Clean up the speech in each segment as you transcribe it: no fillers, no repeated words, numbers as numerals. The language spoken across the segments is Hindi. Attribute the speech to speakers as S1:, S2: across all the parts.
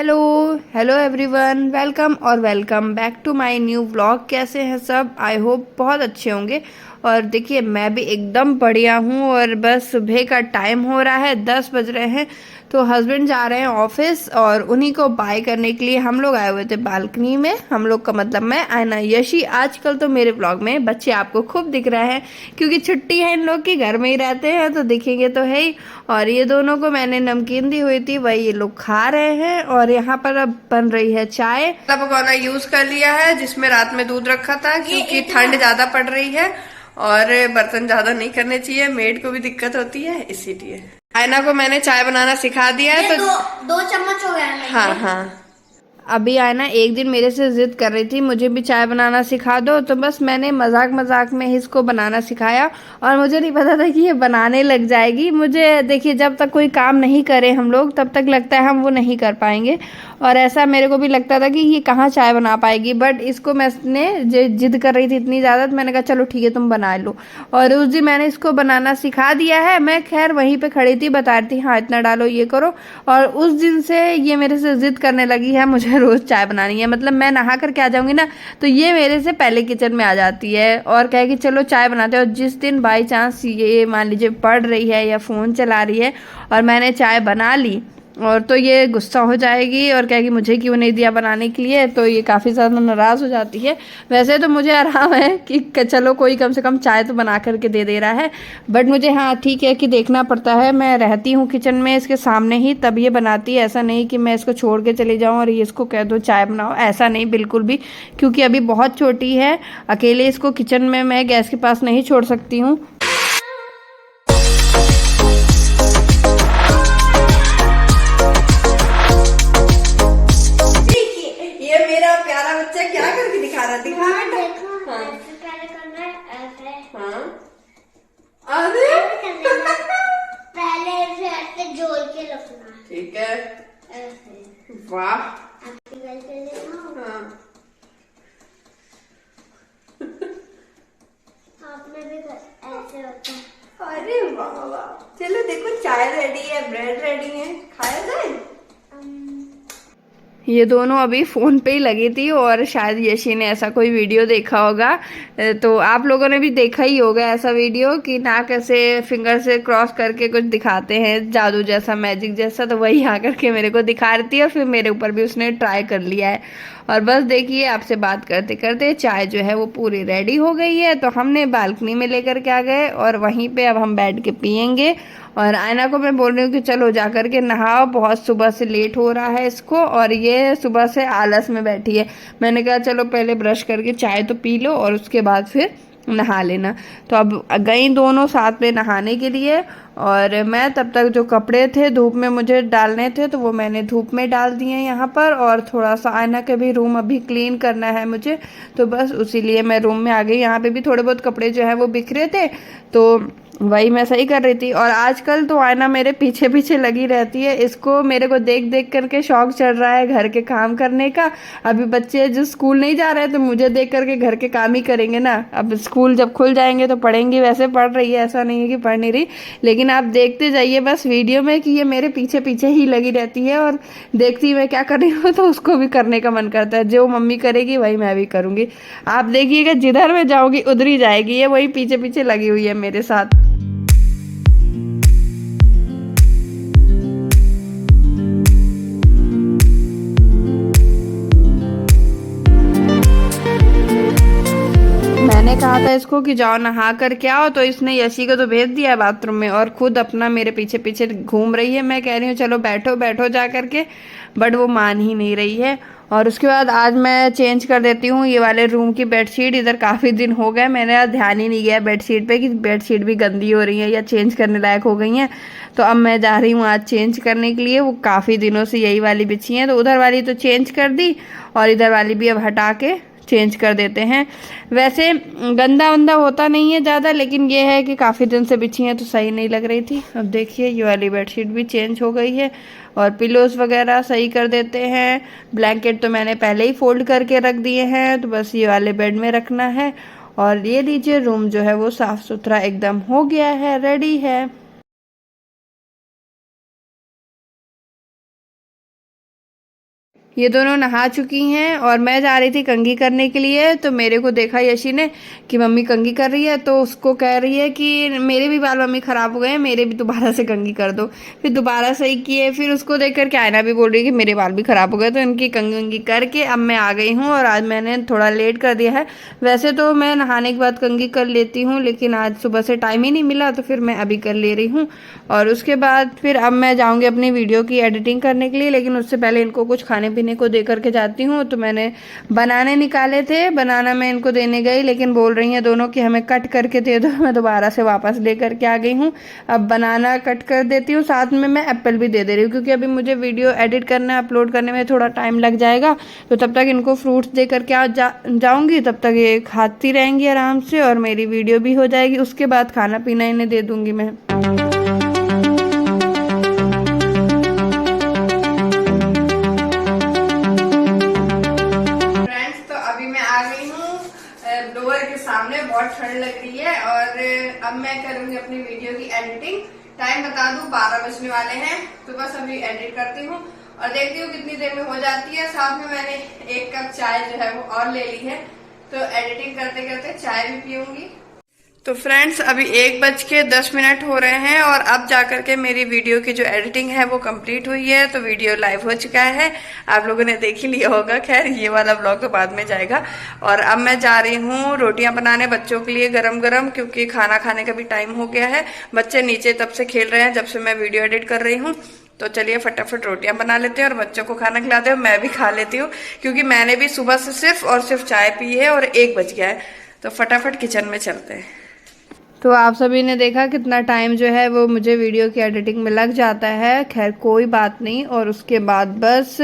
S1: हेलो हेलो एवरीवन, वेलकम और welcome back to my new vlog. कैसे हैं सब? आई होप बहुत अच्छे होंगे। और देखिए, मैं भी एकदम बढ़िया हूँ। और बस सुबह का टाइम हो रहा है, 10 बज रहे हैं। तो हस्बैंड जा रहे हैं ऑफिस और उन्हीं को बाय करने के लिए हम लोग आए हुए थे बालकनी में। हम लोग का मतलब मैं, आयना, यशी। आजकल तो मेरे व्लॉग में बच्चे आपको खूब दिख रहे हैं क्योंकि छुट्टी है इन लोग की, घर में ही रहते हैं तो दिखेंगे तो है ही। और ये दोनों को मैंने नमकीन दी हुई थी, वही ये लोग खा रहे हैं। और यहाँ पर अब बन रही है चाय। पकौना यूज कर लिया है जिसमें रात में दूध रखा था क्योंकि ठंड ज्यादा पड़ रही है और बर्तन ज्यादा नहीं करने चाहिए, मेड को भी दिक्कत होती है, इसीलिए आयना को मैंने चाय बनाना सिखा दिया है। तो
S2: दो चम्मच हो गया।
S1: हाँ हाँ, अभी आयना एक दिन मेरे से जिद कर रही थी मुझे भी चाय बनाना सिखा दो, तो बस मैंने मजाक मजाक में ही इसको बनाना सिखाया। और मुझे नहीं पता था कि ये बनाने लग जाएगी। मुझे देखिए, जब तक कोई काम नहीं करे हम लोग तब तक लगता है हम वो नहीं कर पाएंगे। और ऐसा मेरे को भी लगता था कि ये कहाँ चाय बना पाएगी, बट इसको मैंने जिद कर रही थी इतनी ज़्यादा, तो मैंने कहा चलो ठीक है तुम बना लो। और उस दिन मैंने इसको बनाना सिखा दिया है। मैं खैर वहीं पे खड़ी थी, बता रही थी हाँ इतना डालो ये करो। और उस दिन से ये मेरे से जिद करने लगी है मुझे रोज चाय बनानी है। मतलब मैं नहा करके आ जाऊंगी ना तो ये मेरे से पहले किचन में आ जाती है और कहेगी चलो चाय बनाते हैं। और जिस दिन बाई चांस ये मान लीजिए पढ़ रही है या फ़ोन चला रही है और मैंने चाय बना ली और तो ये गुस्सा हो जाएगी और कहेगी मुझे क्यों नहीं दिया बनाने के लिए, तो ये काफ़ी ज़्यादा नाराज़ हो जाती है। वैसे तो मुझे आराम है कि चलो कोई कम से कम चाय तो बना करके दे दे रहा है, बट मुझे हाँ ठीक है कि देखना पड़ता है। मैं रहती हूँ किचन में इसके सामने ही, तब ये बनाती है। ऐसा नहीं कि मैं इसको छोड़ के चली जाऊँ और ये इसको कह दो चाय बनाओ, ऐसा नहीं बिल्कुल भी। क्योंकि अभी बहुत छोटी है, अकेले इसको किचन में मैं गैस के पास नहीं छोड़ सकती हूँ। बच्चा क्या करके दिखा रहा? दिखा बेटा। हाँ। ऐसे पहले करना है, ऐसे। हाँ। अरे
S2: पहले से ऐसे जोड़ के रखना।
S1: ठीक है।
S2: ऐसे।
S1: वाह।
S2: हाँ। आपने भी ऐसे होता है।
S1: अरे वाह वाह, चलो देखो चाय रेडी है, ब्रेड रेडी है, खाया जाए। ये दोनों अभी फ़ोन पे ही लगी थी और शायद यशी ने ऐसा कोई वीडियो देखा होगा। तो आप लोगों ने भी देखा ही होगा ऐसा वीडियो कि नाक ऐसे फिंगर से क्रॉस करके कुछ दिखाते हैं, जादू जैसा, मैजिक जैसा। तो वही आकर के मेरे को दिखा रही थी और फिर मेरे ऊपर भी उसने ट्राई कर लिया है। और बस देखिए, आपसे बात करते करते चाय जो है वो पूरी रेडी हो गई है। तो हमने बालकनी में लेकर के आ गए और वहीं पे अब हम बैठ के पियेंगे। और आयना को मैं बोल रही हूँ कि चलो जा कर के नहाओ, बहुत सुबह से लेट हो रहा है इसको और ये सुबह से आलस में बैठी है। मैंने कहा चलो पहले ब्रश करके चाय तो पी लो और उसके बाद फिर नहा लेना। तो अब गई दोनों साथ में नहाने के लिए। और मैं तब तक जो कपड़े थे धूप में मुझे डालने थे तो वो मैंने धूप में डाल दिए यहाँ पर। और थोड़ा सा आयना के भी रूम अभी क्लीन करना है मुझे, तो बस उसी लिए मैं रूम में आ गई। यहाँ पे भी थोड़े बहुत कपड़े जो है वो बिखरे थे तो वही मैं सही कर रही थी। और आजकल तो आयना मेरे पीछे पीछे लगी रहती है, इसको मेरे को देख देख करके शौक चढ़ रहा है घर के काम करने का। अभी बच्चे जो स्कूल नहीं जा रहे हैं तो मुझे देख करके घर के काम ही करेंगे ना। अब स्कूल जब खुल जाएंगे तो पढ़ेंगी, वैसे पढ़ रही है, ऐसा नहीं है कि पढ़ नहीं रही। लेकिन आप देखते जाइए बस वीडियो में कि ये मेरे पीछे पीछे ही लगी रहती है और देखती मैं क्या कर रही हूँ तो उसको भी करने का मन करता है। जो मम्मी करेगी वही मैं भी करूँगी। आप देखिएगा जिधर मैं जाऊँगी उधर ही जाएगी, ये वही पीछे पीछे लगी हुई है मेरे साथ। मैंने कहा था इसको कि जाओ नहा कर के आओ, तो इसने यशी को तो भेज दिया बाथरूम में और खुद अपना मेरे पीछे पीछे घूम रही है। मैं कह रही हूँ चलो बैठो बैठो जा करके, बट वो मान ही नहीं रही है। और उसके बाद आज मैं चेंज कर देती हूँ ये वाले रूम की बेडशीट। इधर काफ़ी दिन हो गए, मैंने ध्यान ही नहीं गया बेडशीट पे कि बेडशीट भी गंदी हो रही है या चेंज करने लायक हो गई हैं। तो अब मैं जा रही हूँ आज चेंज करने के लिए। वो काफ़ी दिनों से यही वाली बिछी हैं, तो उधर वाली तो चेंज कर दी और इधर वाली भी अब हटा के चेंज कर देते हैं। वैसे गंदा वंदा होता नहीं है ज़्यादा, लेकिन ये है कि काफ़ी दिन से बिछी हैं तो सही नहीं लग रही थी। अब देखिए ये वाली बेडशीट भी चेंज हो गई है और पिलोज वगैरह सही कर देते हैं। ब्लैंकेट तो मैंने पहले ही फोल्ड करके रख दिए हैं, तो बस ये वाले बेड में रखना है। और ये लीजिए रूम जो है वो साफ़ सुथरा एकदम हो गया है, रेडी है। ये दोनों नहा चुकी हैं और मैं जा रही थी कंघी करने के लिए। तो मेरे को देखा यशी ने कि मम्मी कंघी कर रही है, तो उसको कह रही है कि मेरे भी बाल मम्मी ख़राब हो गए हैं, मेरे भी दोबारा से कंघी कर दो। फिर दोबारा सही किए, फिर उसको देख कर के आयना भी बोल रही है कि मेरे बाल भी ख़राब हो गए। तो इनकी कंघी वंघी करके अब मैं आ गई हूँ और आज मैंने थोड़ा लेट कर दिया है। वैसे तो मैं नहाने के बाद कंघी कर लेती हूँ, लेकिन आज सुबह से टाइम ही नहीं मिला, तो फिर मैं अभी कर ले रही हूँ। और उसके बाद फिर अब मैं जाऊँगी अपनी वीडियो की एडिटिंग करने के लिए, लेकिन उससे पहले इनको कुछ खाने पीने को दे करके जाती हूँ। तो मैंने बनाने निकाले थे, बनाना मैं इनको देने गई, लेकिन बोल रही हैं दोनों कि हमें कट करके दे दो। मैं दोबारा से वापस ले करके आ गई हूँ। अब बनाना कट कर देती हूँ, साथ में मैं एप्पल भी दे रही हूँ, क्योंकि अभी मुझे वीडियो एडिट करना, अपलोड करने में थोड़ा टाइम लग जाएगा। तो तब तक इनको फ्रूट्स दे करके जाऊँगी, तब तक ये खाती रहेंगी आराम से और मेरी वीडियो भी हो जाएगी। उसके बाद खाना पीना इन्हें दे दूँगी मैं। ब्लोअर के सामने बहुत ठंड लग रही है और अब मैं करूंगी अपनी वीडियो की एडिटिंग। टाइम बता दूं 12 बजने वाले हैं, तो बस अभी एडिट करती हूँ और देखती हूँ कितनी देर में हो जाती है। साथ में मैंने 1 कप चाय जो है वो और ले ली है, तो एडिटिंग करते करते चाय भी पीऊंगी। तो फ्रेंड्स अभी 1:10 हो रहे हैं और अब जाकर के मेरी वीडियो की जो एडिटिंग है वो कंप्लीट हुई है। तो वीडियो लाइव हो चुका है, आप लोगों ने देख ही लिया होगा। खैर ये वाला ब्लॉग तो बाद में जाएगा। और अब मैं जा रही हूँ रोटियां बनाने बच्चों के लिए गरम गरम, क्योंकि खाना खाने का भी टाइम हो गया है। बच्चे नीचे तब से खेल रहे हैं जब से मैं वीडियो एडिट कर रही हूँ। तो चलिए फटाफट रोटियां बना लेते हैं और बच्चों को खाना खिलाते हैं, मैं भी खा लेती हूँ, क्योंकि मैंने भी सुबह से सिर्फ और सिर्फ चाय पी है और 1 बज गया है। तो फटाफट किचन में चलते हैं। तो आप सभी ने देखा कितना टाइम जो है वो मुझे वीडियो की एडिटिंग में लग जाता है। खैर कोई बात नहीं। और उसके बाद बस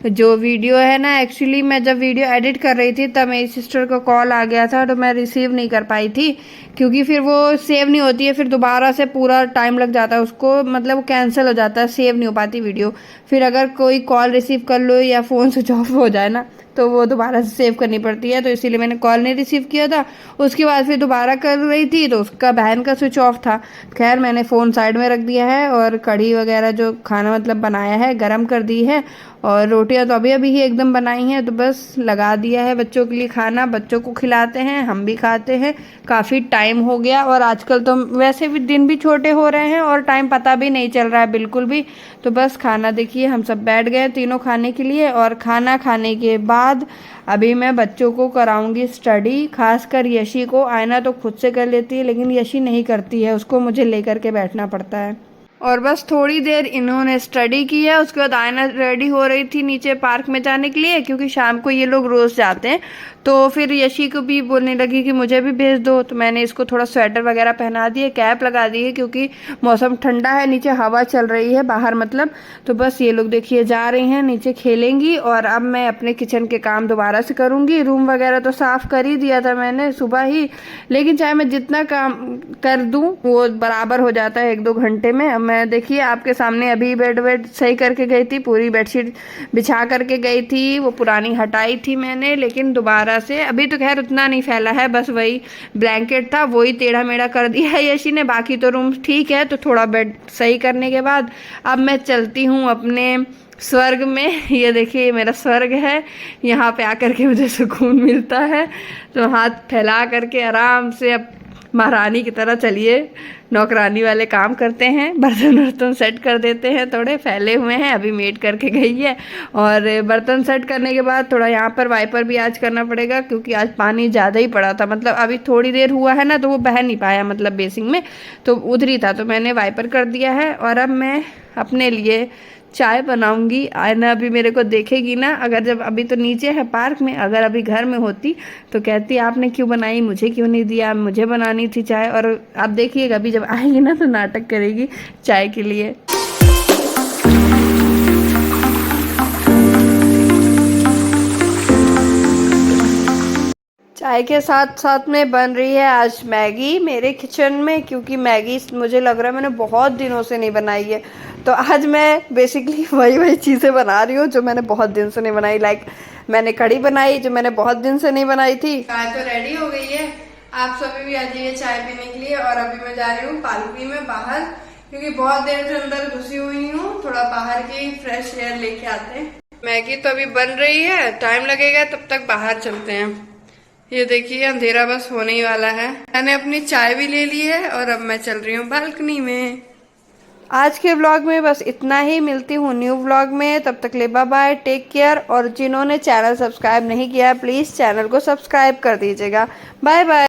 S1: जो वीडियो है ना, एक्चुअली मैं जब वीडियो एडिट कर रही थी तब मेरी सिस्टर का कॉल आ गया था, तो मैं रिसीव नहीं कर पाई थी, क्योंकि फिर वो सेव नहीं होती है, फिर दोबारा से पूरा टाइम लग जाता है उसको, मतलब वो कैंसिल हो जाता है, सेव नहीं हो पाती वीडियो। फिर अगर कोई कॉल रिसीव कर लो या फ़ोन स्विच ऑफ हो जाए ना, तो वो दोबारा से सेव करनी पड़ती है। तो इसीलिए मैंने कॉल नहीं रिसीव किया था। उसके बाद फिर दोबारा कर रही थी तो उसका बहन का स्विच ऑफ था। खैर मैंने फ़ोन साइड में रख दिया है और कढ़ी वगैरह जो खाना मतलब बनाया है गरम कर दी है, और रोटियां तो अभी अभी ही एकदम बनाई हैं। तो बस लगा दिया है बच्चों के लिए खाना, बच्चों को खिलाते हैं, हम भी खाते हैं। काफ़ी टाइम हो गया और आजकल तो वैसे भी दिन भी छोटे हो रहे हैं और टाइम पता भी नहीं चल रहा है बिल्कुल भी। तो बस खाना देखिए हम सब बैठ गए तीनों खाने के लिए, और खाना खाने के बाद अभी मैं बच्चों को कराऊंगी स्टडी, खासकर यशी को। आयना तो खुद से कर लेती है, लेकिन यशी नहीं करती है, उसको मुझे लेकर के बैठना पड़ता है। और बस थोड़ी देर इन्होंने स्टडी की है, उसके बाद आयना रेडी हो रही थी नीचे पार्क में जाने के लिए, क्योंकि शाम को ये लोग रोज़ जाते हैं। तो फिर यशी को भी बोलने लगी कि मुझे भी भेज दो, तो मैंने इसको थोड़ा स्वेटर वगैरह पहना दिए, कैप लगा दी है, क्योंकि मौसम ठंडा है, नीचे हवा चल रही है बाहर मतलब। तो बस ये लोग देखिए जा रही हैं नीचे खेलेंगी। और अब मैं अपने किचन के काम दोबारा से करूँगी। रूम वगैरह तो साफ़ कर ही दिया था मैंने सुबह ही, लेकिन चाहे मैं जितना काम कर दूँ वो बराबर हो जाता है 1-2 घंटे में। अब मैं देखिए आपके सामने अभी बेड सही करके गई थी, पूरी बेडशीट बिछा करके गई थी, वो पुरानी हटाई थी मैंने, लेकिन दोबारा से अभी तो खैर उतना नहीं फैला है, बस वही ब्लैंकेट था वही टेढ़ा मेढ़ा कर दिया है यशी ने। बाकी तो रूम ठीक है। तो थोड़ा बेड सही करने के बाद अब मैं चलती हूँ अपने स्वर्ग में। ये देखिए मेरा स्वर्ग है, यहाँ पे आकर के मुझे सुकून मिलता है। तो हाथ फैला करके आराम से अब महारानी की तरह चलिए नौकरानी वाले काम करते हैं, बर्तन सेट कर देते हैं, थोड़े फैले हुए हैं, अभी मेड करके गई है। और बर्तन सेट करने के बाद थोड़ा यहाँ पर वाइपर भी आज करना पड़ेगा, क्योंकि आज पानी ज़्यादा ही पड़ा था, मतलब अभी थोड़ी देर हुआ है ना तो वो बह नहीं पाया, मतलब बेसिंग में तो उधर ही था, तो मैंने वाइपर कर दिया है। और अब मैं अपने लिए चाय बनाऊंगी। आयना अभी मेरे को देखेगी ना, अगर जब अभी तो नीचे है पार्क में, अगर अभी घर में होती तो कहती आपने क्यों बनाई, मुझे क्यों नहीं दिया, मुझे बनानी थी चाय। और आप देखिएगा अभी जब आएगी ना तो नाटक करेगी चाय के लिए। चाय के साथ साथ में बन रही है आज मैगी मेरे किचन में, क्योंकि मैगी मुझे लग रहा है मैंने बहुत दिनों से नहीं बनाई है। तो आज मैं बेसिकली वही चीज़ें बना रही हूँ जो मैंने बहुत दिन से नहीं बनाई। लाइक मैंने कढ़ी बनाई जो मैंने बहुत दिन से नहीं बनाई थी। चाय तो रेडी हो गई है, आप सभी भी आ जाइए चाय पीने के लिए। और अभी मैं जा रही हूँ पालकी में बाहर, क्योंकि बहुत देर से अंदर घुसी हुई हूँ, थोड़ा बाहर की फ्रेश एयर लेके आते हैं। मैगी तो अभी बन रही है, टाइम लगेगा, तब तक बाहर चलते हैं। ये देखिए अंधेरा बस होने ही वाला है। मैंने अपनी चाय भी ले ली है और अब मैं चल रही हूँ बालकनी में। आज के व्लॉग में बस इतना ही, मिलती हूँ न्यू व्लॉग में, तब तक ले बाय बाय, टेक केयर। और जिन्होंने चैनल सब्सक्राइब नहीं किया प्लीज़ चैनल को सब्सक्राइब कर दीजिएगा। Bye bye.